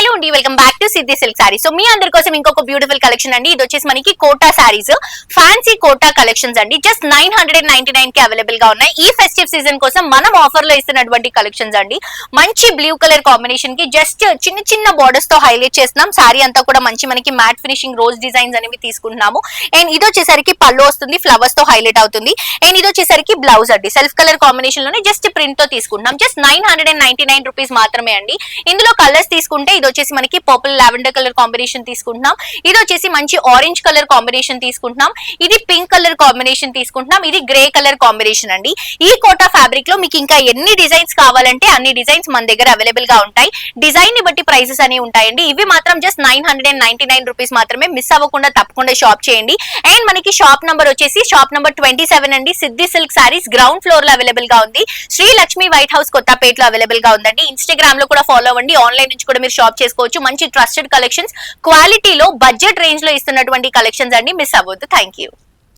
Hello అండి, welcome back to Siddhi silk sarees. So మీ అందరి కోసం ఇంకొక బ్యూటిఫుల్ కలెక్షన్ అండి. ఇది వచ్చేసి మనకి కోటా సారీస్, ఫ్యాన్సీ కోటా కలెక్షన్స్ అండి. జస్ట్ 999 కి అవైలబుల్ గా ఉన్నాయి. ఈ ఫెస్టివ్ సీజన్ కోసం మనం ఆఫర్ లో ఇస్తున్నటువంటి కలెక్షన్స్ అండి. మంచి బ్లూ కలర్ కాంబినేషన్ కి జస్ట్ చిన్న చిన్న బోర్డర్స్ తో హైలైట్ చేస్తున్నాం. సారీ అంతా కూడా మంచి మనకి మ్యాట్ ఫినిషింగ్ రోజ్ డిజైన్స్ అనేవి తీసుకుంటున్నాము. అండ్ ఇది వచ్చేసరికి పళ్ళు వస్తుంది, ఫ్లవర్స్ తో హైలైట్ అవుతుంది. అండ్ ఇది వచ్చేసరికి బ్లౌజ్ అండి, సెల్ఫ్ కలర్ కాంబినేషన్ లోనే జస్ట్ ప్రింట్ తో తీసుకుంటున్నాం. జస్ట్ 999 రూపీస్ మాత్రమే అండి. ఇందులో కలర్స్ తీసుకుంటే ఇది వచ్చేసి మనకి పర్పుల్ లావెండర్ కలర్ కాంబినేషన్ తీసుకుంటున్నాం. ఇది వచ్చేసి మంచి ఆరెంజ్ కలర్ కాంబినేషన్ తీసుకుంటున్నాం. ఇది పింక్ కలర్ కాంబినేషన్ తీసుకుంటున్నాం. ఇది గ్రే కలర్ కాంబినేషన్ అండి. ఈ కోటా ఫ్యాబ్రిక్ లో మీకు ఇంకా ఎన్ని డిజైన్స్ కావాలంటే అన్ని డిజైన్స్ మన దగ్గర అవైలబుల్ గా ఉంటాయి. డిజైన్ ని బట్టి ప్రైసెస్ అనేవి ఉంటాయండి. ఇవి మాత్రం జస్ట్ 999 రూపీస్ మాత్రమే. మిస్ అవ్వకుండా తప్పకుండా షాప్ చేయండి. అండ్ మనకి షాప్ నంబర్ వచ్చేసి షాప్ నంబర్ 27 అండి. Siddhi silk saris ground floor లో అవైలబుల్ గా ఉంది. శ్రీ లక్ష్మి వైట్ హౌస్ కొత్తపేటలో అవైలబుల్ గా ఉందండి. ఇన్స్టాగ్రామ్ లో కూడా ఫాలో అవ్వండి. ఆన్లైన్ నుంచి కూడా మీరు షాప్ చేసుకోవచ్చు. మంచి ట్రస్టెడ్ కలెక్షన్స్, క్వాలిటీలో బడ్జెట్ రేంజ్ లో ఇస్తున్నటువంటి కలెక్షన్స్ అండి. మిస్ అవ్వద్దు. Thank you.